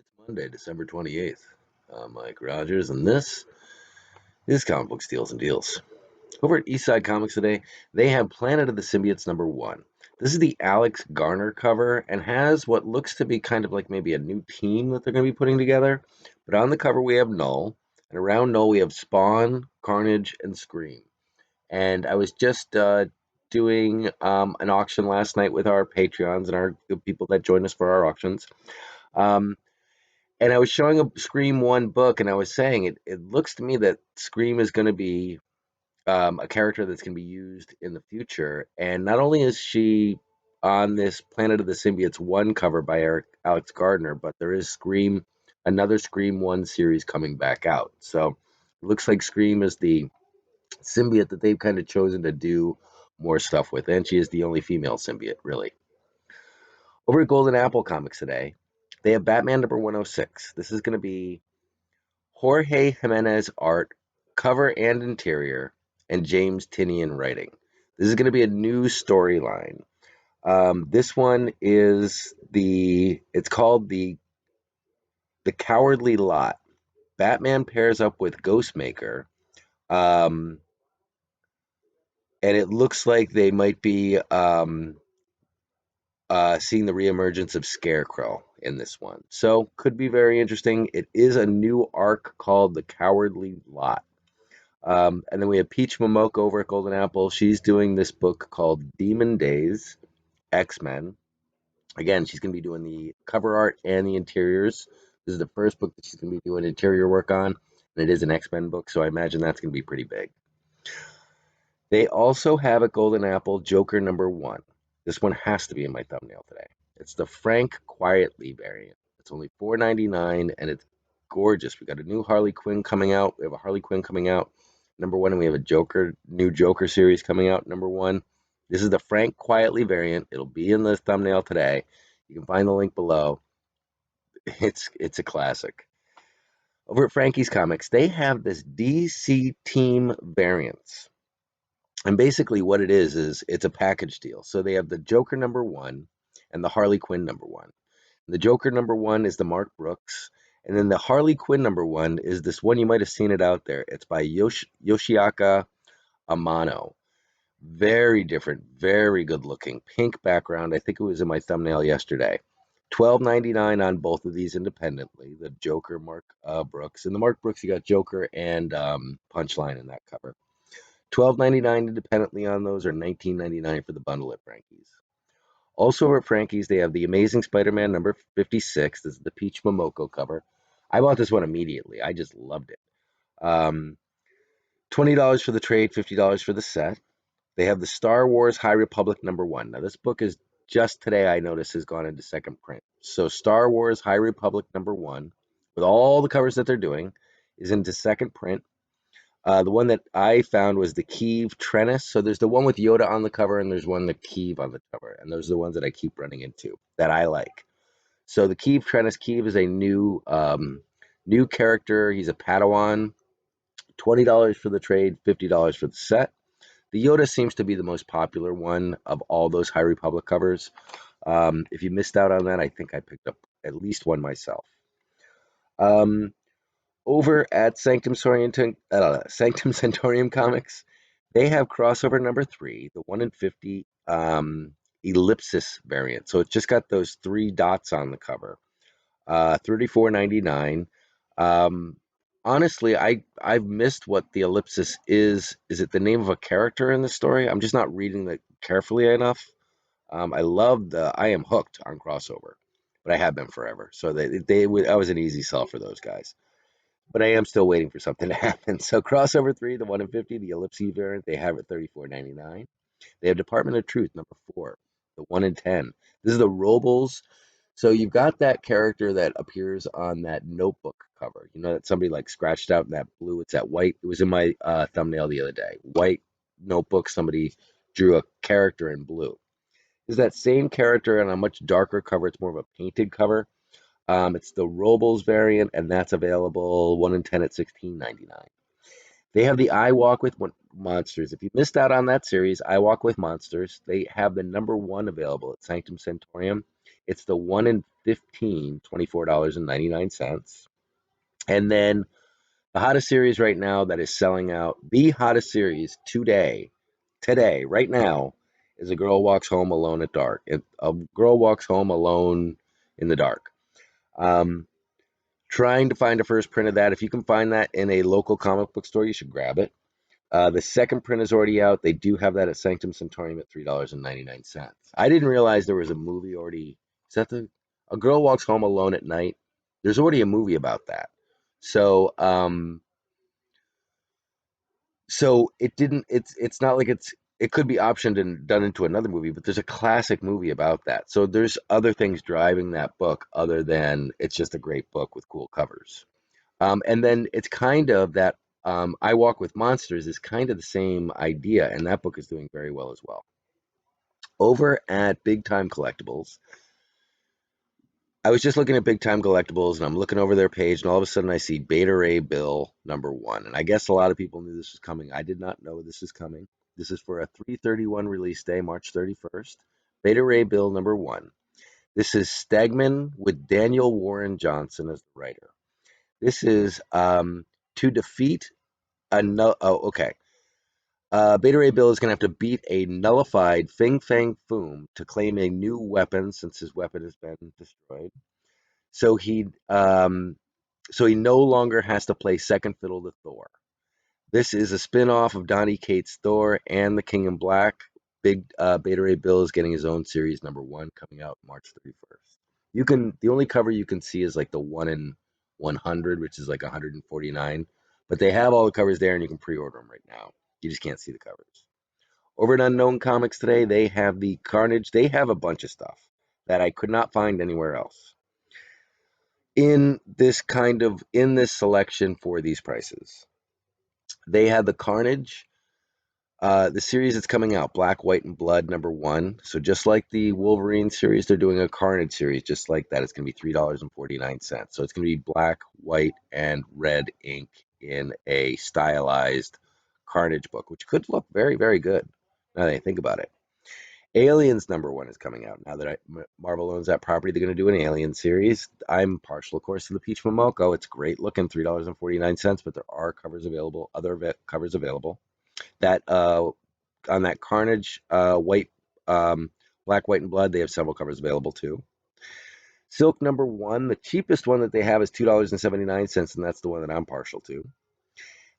It's Monday, December 28th. I'm Mike Rogers, and this is Comic Book Steals and Deals. Over at Eastside Comics today, they have Planet of the Symbiotes #1. This is the Alex Garner cover and has what looks to be kind of like maybe a new team that they're going to be putting together. But on the cover, we have Null, and around Null, we have Spawn, Carnage, and Scream. And I was just doing an auction last night with our Patreons and our the people that join us for our auctions. Um, and I was showing a Scream 1 book, and I was saying it looks to me that Scream is going to be a character that's going to be used in the future. And not only is she on this Planet of the Symbiotes 1 cover by Alex Gardner, but there is another Scream 1 series coming back out. So it looks like Scream is the symbiote that they've kind of chosen to do more stuff with. And she is the only female symbiote, really. Over at Golden Apple Comics today, they have Batman #106. This is going to be Jorge Jimenez art, cover and interior, and James Tynion writing. This is going to be a new storyline. This one is it's called the Cowardly Lot. Batman pairs up with Ghostmaker, um, and it looks like they might be seeing the reemergence of Scarecrow in this one. So could be very interesting. It is a new arc called the Cowardly Lot. And then we have Peach Momoko over at Golden Apple. She's doing this book called Demon Days X-Men. Again, she's going to be doing the cover art and the interiors. This is the first book that she's going to be doing interior work on, and it is an X-Men book, so I imagine that's going to be pretty big. They also have at Golden Apple Joker #1. This one has to be in my thumbnail today. It's the Frank Quietly variant. It's only $4.99, and it's gorgeous. We got a new Harley Quinn coming out. We have a Harley Quinn coming out #1, and we have a new Joker series coming out #1. This is the Frank Quietly variant. It'll be in the thumbnail today. You can find the link below. It's a classic. Over at Frankie's Comics, they have this DC Team variants. And basically what it is it's a package deal. So they have the Joker #1 and the Harley Quinn #1. The Joker #1 is the Mark Brooks, and then the Harley Quinn #1 is this one. You might have seen it out there. It's by Yoshiaka Amano. Very different, very good looking. Pink background. I think it was in my thumbnail yesterday. $12.99 on both of these independently. The Joker Mark Brooks. And the Mark Brooks, you got Joker and Punchline in that cover. $12.99 independently on those, or $19.99 for the bundle at Frankie's. Also over at Frankie's, they have the Amazing Spider-Man #56. This is the Peach Momoko cover. I bought this one immediately. I just loved it. $20 for the trade, $50 for the set. They have the Star Wars High Republic #1. Now, this book is just today, I noticed, has gone into second print. So Star Wars High Republic #1, with all the covers that they're doing, is into second print. The one that I found was the Kiev Trennis. So there's the one with Yoda on the cover, and there's one with Kiev on the cover. And those are the ones that I keep running into that I like. So the Kiev Trennis, Kiev is a new character. He's a Padawan. $20 for the trade, $50 for the set. The Yoda seems to be the most popular one of all those High Republic covers. If you missed out on that, I think I picked up at least one myself. Over at Sanctum Centaurium Comics, they have crossover #3, the 1 in 50 ellipsis variant. So it's just got those 3 dots on the cover. $34.99. Honestly, I've missed what the ellipsis is. Is it the name of a character in the story? I'm just not reading it carefully enough. I am hooked on crossover, but I have been forever. So I was an easy sell for those guys. But I am still waiting for something to happen. So crossover 3, the 1 in 50, the ellipsis variant, they have it $34.99. They have Department of Truth #4, the 1 in 10. This is the Robles. So you've got that character that appears on that notebook cover. You know that somebody like scratched out in that blue. It's that white. It was in my thumbnail the other day. White notebook. Somebody drew a character in blue. Is that same character on a much darker cover? It's more of a painted cover. It's the Robles variant, and that's available 1 in 10 at $16.99. They have the I Walk with Monsters. If you missed out on that series, I Walk with Monsters, they have the #1 available at Sanctum Centaurium. It's the 1 in 15, $24.99. And then the hottest series right now that is selling out, the hottest series today, right now, is A Girl Walks Home Alone at Dark. A Girl Walks Home Alone in the Dark. Um, Trying to find a first print of that. If you can find that in a local comic book store, you should grab it. The second print is already out. They do have that at Sanctum Sanctorum at $3.99. I didn't realize there was a movie already. Is that the A Girl Walks Home Alone at Night? There's already a movie about that. So it didn't. It's not like it could be optioned and done into another movie, but there's a classic movie about that. So there's other things driving that book other than it's just a great book with cool covers. And then it's kind of that I Walk with Monsters is kind of the same idea, and that book is doing very well as well. Over at Big Time Collectibles, I was just looking at Big Time Collectibles, and I'm looking over their page, and all of a sudden I see Beta Ray Bill #1. And I guess a lot of people knew this was coming. I did not know this is coming. This is for a 3/31 release day, March 31st. Beta Ray Bill #1. This is Stegman with Daniel Warren Johnson as the writer. This is to defeat okay. Beta Ray Bill is going to have to beat a nullified Fing Fang Foom to claim a new weapon since his weapon has been destroyed. So he no longer has to play second fiddle to Thor. This is a spin-off of Donny Cates' Thor and the King in Black. Big Beta Ray Bill is getting his own series #1 coming out March 31st. The only cover you can see is like the 1 in 100, which is like 149. But they have all the covers there, and you can pre-order them right now. You just can't see the covers. Over at Unknown Comics today, they have the Carnage. They have a bunch of stuff that I could not find anywhere else in this selection for these prices. They have the Carnage, the series that's coming out, Black, White, and Blood #1. So just like the Wolverine series, they're doing a Carnage series just like that. It's going to be $3.49. So it's going to be black, white, and red ink in a stylized Carnage book, which could look very, very good now that I think about it. Aliens #1 is coming out. Now that Marvel owns that property, they're going to do an Alien series. I'm partial, of course, to the Peach Momoko. It's great looking, $3.49, but there are covers available, covers available. That on that Carnage, white, Black, White, and Blood, they have several covers available too. Silk #1, the cheapest one that they have is $2.79, and that's the one that I'm partial to.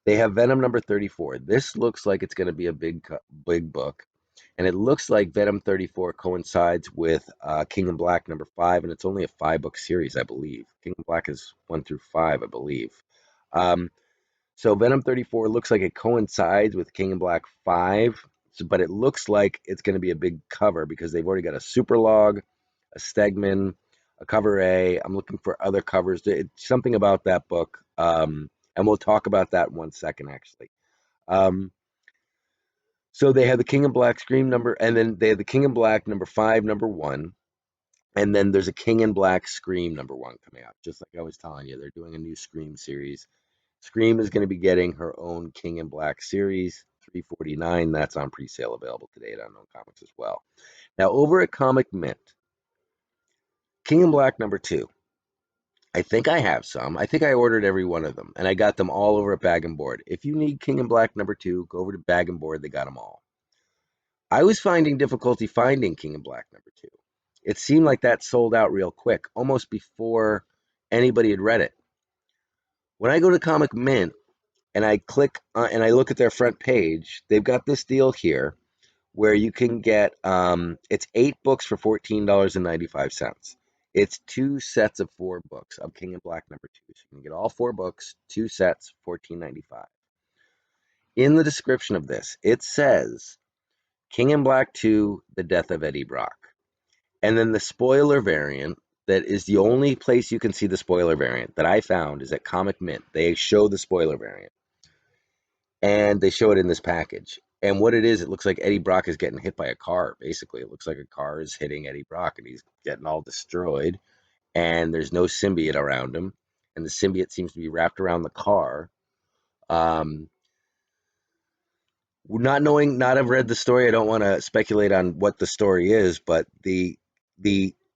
They have Venom #34. This looks like it's going to be a big book. And it looks like Venom 34 coincides with King in Black #5, and it's only a 5-book series, I believe. King in Black is 1 through 5, I believe. So Venom 34 looks like it coincides with King in Black 5, but it looks like it's going to be a big cover because they've already got a Super Log, a Stegman, a Cover A. I'm looking for other covers. It's something about that book, and we'll talk about that in 1 second, actually. So they have the King in Black Scream and then they have the King in Black #5, #1, and then there's a King in Black Scream #1 coming out. Just like I was telling you, they're doing a new Scream series. Scream is going to be getting her own King in Black series, $3.49. That's on pre-sale, available today at Unknown Comics as well. Now over at Comic Mint, King in Black #2. I think I have some. I think I ordered every one of them, and I got them all over at Bag and Board. If you need King in Black #2, go over to Bag and Board. They got them all. I was finding difficulty finding King in Black #2. It seemed like that sold out real quick, almost before anybody had read it. When I go to Comic Mint and I click and I look at their front page, they've got this deal here where you can get it's 8 books for $14.95. It's 2 sets of 4 books of King in Black #2. So you can get all 4 books, 2 sets, $14.95. In the description of this, it says King in Black 2, The Death of Eddie Brock. And then the spoiler variant, that is the only place you can see the spoiler variant that I found, is at Comic Mint. They show the spoiler variant. And they show it in this package. And what it is, it looks like Eddie Brock is getting hit by a car, basically. It looks like a car is hitting Eddie Brock, and he's getting all destroyed. And there's no symbiote around him. And the symbiote seems to be wrapped around the car. Not have read the story, I don't want to speculate on what the story is, but the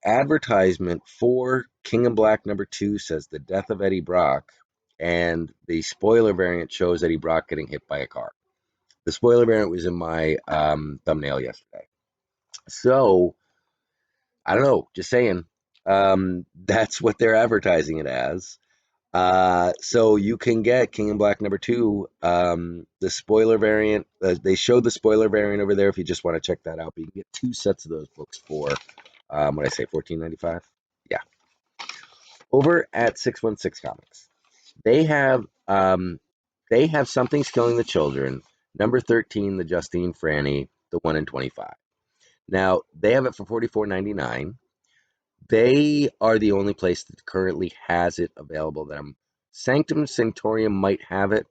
advertisement for King in Black #2 says the death of Eddie Brock, and the spoiler variant shows Eddie Brock getting hit by a car. The spoiler variant was in my thumbnail yesterday. So I don't know, just saying. That's what they're advertising it as. So you can get King in Black #2, the spoiler variant. They showed the spoiler variant over there if you just want to check that out. But you can get 2 sets of those books for what did I say, $14.95? Yeah. Over at 616 Comics, they have um, they have Something's Killing the Children, #13, the Justine Franny, the 1 in 25. Now they have it for $44.99. They are the only place that currently has it available. Sanctum Sanctorium might have it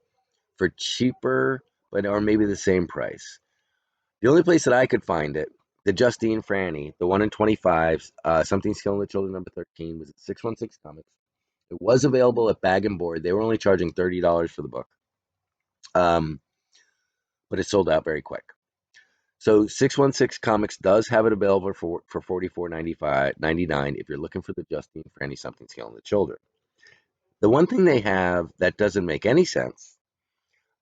for cheaper, but or maybe the same price. The only place that I could find it, the Justine Franny, the 1 in 25, Something's Killing the Children #13, was at 616 Comics. It was available at Bag and Board. They were only charging $30 for the book, um, but it sold out very quick. So 616 Comics does have it available for $44.99 if you're looking for the Justine Franny Something's Killing the Children. The one thing they have that doesn't make any sense,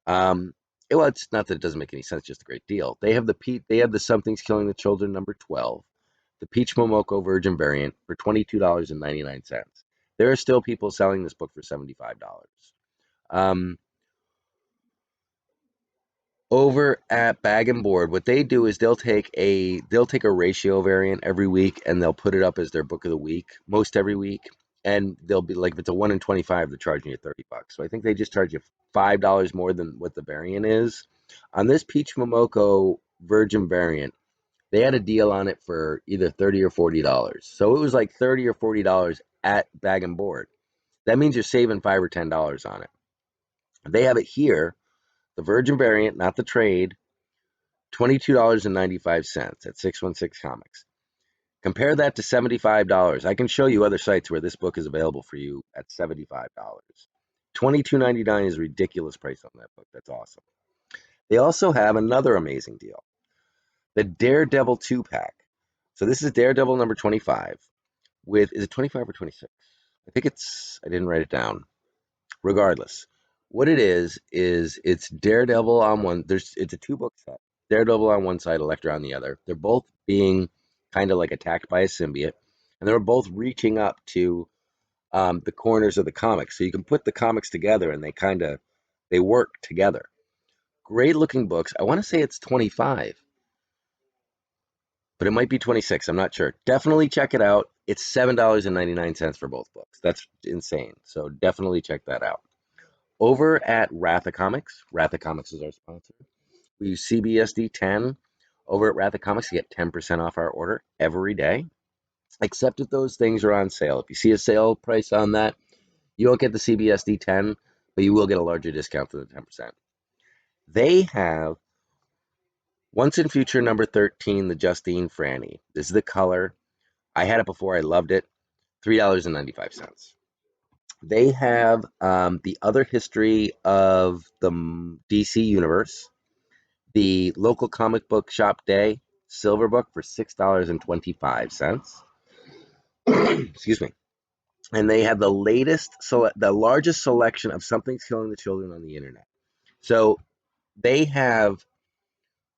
well, it's not that it doesn't make any sense, just a great deal. They have the Something's Killing the Children #12, the Peach Momoko Virgin variant for $22.99. There are still people selling this book for $75. Um, Over at Bag and Board, what they do is they'll take a ratio variant every week and they'll put it up as their book of the week most every week. And they'll be like, if it's a 1 in 25, they're charging you $30. So I think they just charge you $5 more than what the variant is. On this Peach Momoko Virgin variant, they had a deal on it for either $30 or $40. So it was like $30 or $40 at Bag and Board. That means you're saving $5 or $10 on it. They have it here, the Virgin variant, not the trade, $22.95 at 616 Comics. Compare that to $75. I can show you other sites where this book is available for you at $75. $22.99 is a ridiculous price on that book. That's awesome. They also have another amazing deal, the Daredevil 2 pack. So this is Daredevil #25 is it 25 or 26? I didn't write it down. Regardless, what it is it's Daredevil on one. It's a 2 book set. Daredevil on one side, Elektra on the other. They're both being kind of like attacked by a symbiote, and they're both reaching up to the corners of the comics. So you can put the comics together, and they work together. Great looking books. I want to say it's 25, but it might be 26. I'm not sure. Definitely check it out. It's $7.99 for both books. That's insane. So definitely check that out. Over at Ratha Comics is our sponsor. We use CBSD 10. Over at Ratha Comics, you get 10% off our order every day, except if those things are on sale. If you see a sale price on that, you won't get the CBSD 10, but you will get a larger discount for the 10%. They have Once and Future #13, the Justine Franny. This is the color. I had it before. I loved it. $3.95. They have the other history of the DC Universe, the local comic book shop day silver book for $6.25. Excuse me. And they have the largest selection of Something's Killing the Children on the internet. So they have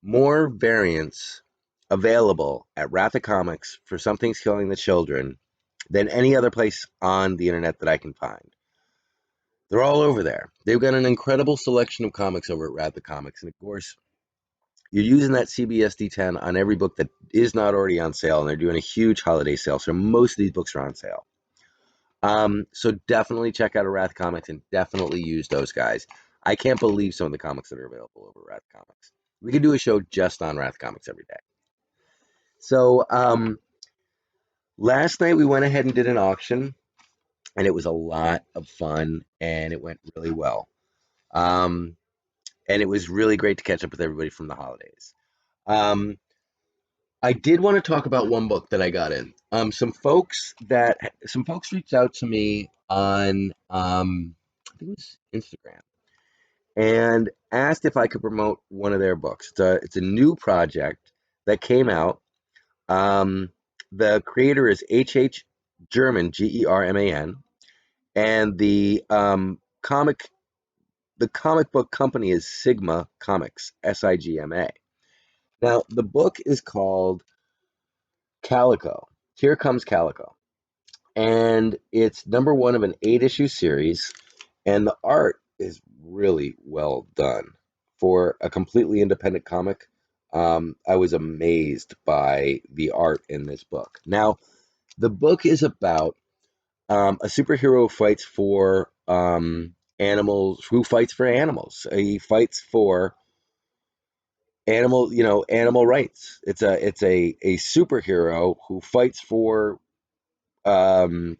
more variants available at Ratha Comics for Something's Killing the Children than any other place on the internet that I can find. They're all over there. They've got an incredible selection of comics over at Ratha Comics. And of course, you're using that CBSD 10 on every book that is not already on sale. And they're doing a huge holiday sale. So most of these books are on sale. So definitely check out Wrath Comics and definitely use those guys. I can't believe some of the comics that are available over Wrath Comics. We could do a show just on Wrath Comics every day. So last night we went ahead and did an auction, and it was a lot of fun, and it went really well. And it was really great to catch up with everybody from the holidays. I did want to talk about one book that I got in. Some folks reached out to me on I think it was Instagram and asked if I could promote one of their books. It's a new project that came out. The creator is H. German, German, and the comic book company is Sigma Comics, Sigma. Now, the book is called Calico. Here Comes Calico. And it's number one of an 8-issue series, and the art is really well done. For a completely independent comic, I was amazed by the art in this book. Now, the book is about a superhero who fights for animals, who fights for animals. He fights for animal rights. It's a superhero who fights for um,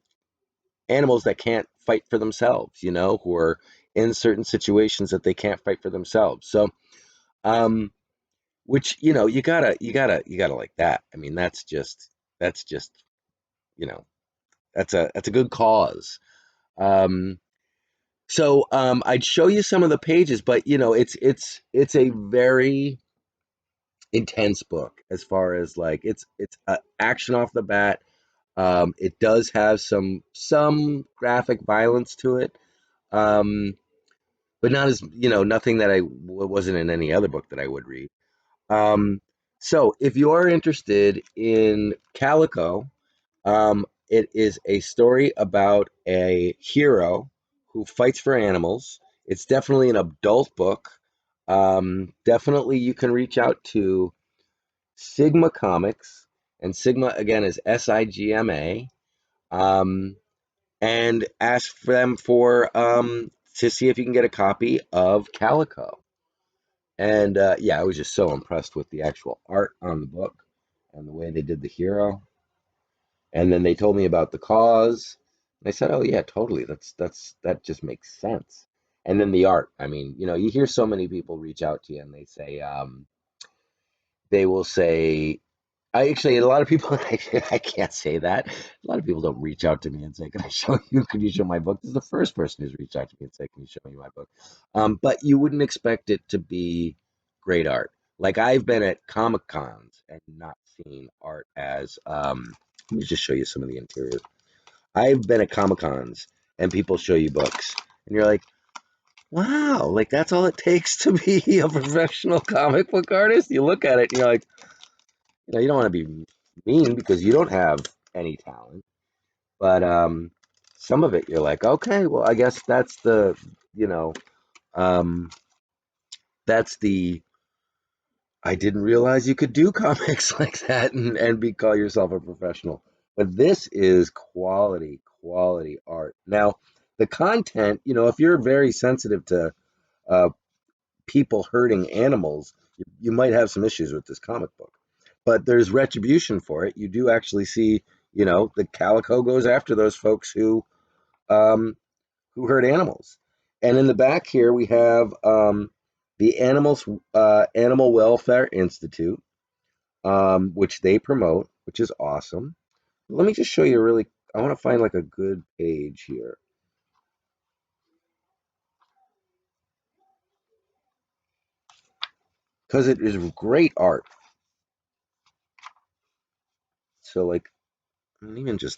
animals that can't fight for themselves, who are in certain situations that they can't fight for themselves. So, um, which you gotta like that. I mean, that's just you know that's a good cause. Um, I'd show you some of the pages, but it's a very intense book as far as like it's action off the bat. It does have some graphic violence to it, um, but not as nothing that wasn't in any other book that I would read. Um, so if you are interested in Calico, it is a story about a hero who fights for animals. It's definitely an adult book. Definitely you can reach out to Sigma Comics, and Sigma again is Sigma, um, and ask for them to see if you can get a copy of Calico. And yeah, I was just so impressed with the actual art on the book and the way they did the hero. And then they told me about the cause. And I said, "Oh yeah, totally. That just makes sense." And then the art. I mean, you hear so many people reach out to you and they will say, I actually, a lot of people, I can't say that. A lot of people don't reach out to me and say, "Can I show you? Can you show my book?" This is the first person who's reached out to me and said, "Can you show me my book?" But you wouldn't expect it to be great art. Like I've been at Comic Cons and not seen art as. Let me just show you some of the interior. I've been at Comic Cons and people show you books, and you're like, "Wow, like that's all it takes to be a professional comic book artist." You look at it and you're like, you don't want to be mean because you don't have any talent, but some of it you're like, okay, well, I guess you know, um, that's the I didn't realize you could do comics like that and be call yourself a professional. But this is quality art. Now, the content, if you're very sensitive to uh, people hurting animals, you might have some issues with this comic book. But there's retribution for it. You do actually see, the Calico goes after those folks um, who hurt animals. And in the back here, we have the Animal Welfare Institute, which they promote, which is awesome. Let me just show you I want to find like a good page here because it is great art. So like, even just,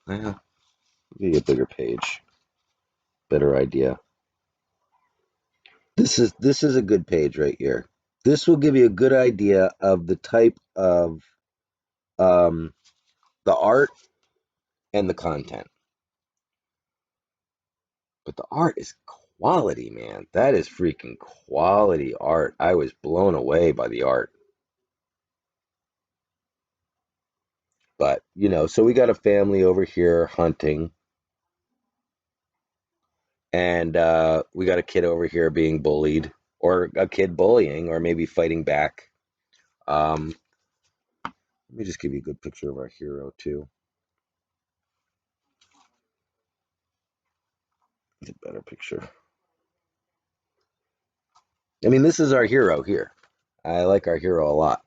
give you a bigger page, better idea. This is a good page right here. This will give you a good idea of the type of um, the art and the content. But the art is quality, man. That is freaking quality art. I was blown away by the art. But, so we got a family over here hunting, and we got a kid over here being bullied, or a kid bullying, or maybe fighting back. Um, Let me just give you a good picture of our hero, too. It's a better picture. I mean, this is our hero here. I like our hero a lot.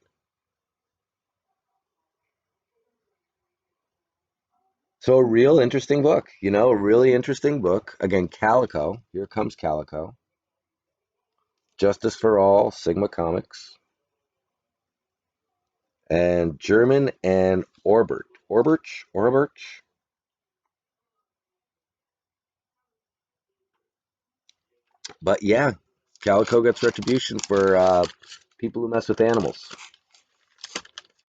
So a real interesting book, a really interesting book. Again, Calico. Here comes Calico. Justice for All, Sigma Comics. and German and Orbert. But yeah, Calico gets retribution for people who mess with animals.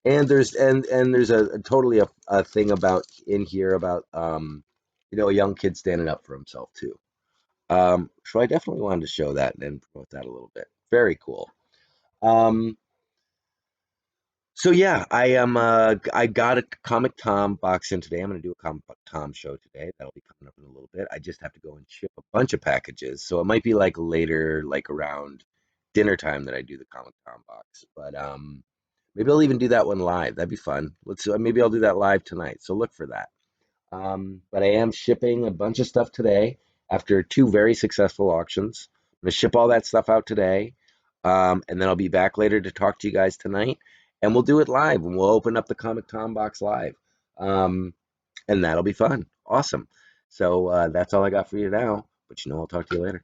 And there's a totally a thing about in here about a young kid standing up for himself too. So I definitely wanted to show that and promote that a little bit. Very cool. Um, so yeah, I got a Comic Tom box in today. I'm gonna do a Comic Tom show today. That'll be coming up in a little bit. I just have to go and ship a bunch of packages, so it might be like later, like around dinner time that I do the Comic Tom box. But maybe I'll even do that one live. That'd be fun. Let's maybe I'll do that live tonight. So look for that. But I am shipping a bunch of stuff today after two very successful auctions. I'm going to ship all that stuff out today. And then I'll be back later to talk to you guys tonight. And we'll do it live and we'll open up the Comic Tom box live. Um, and that'll be fun. Awesome. So that's all I got for you now. But I'll talk to you later.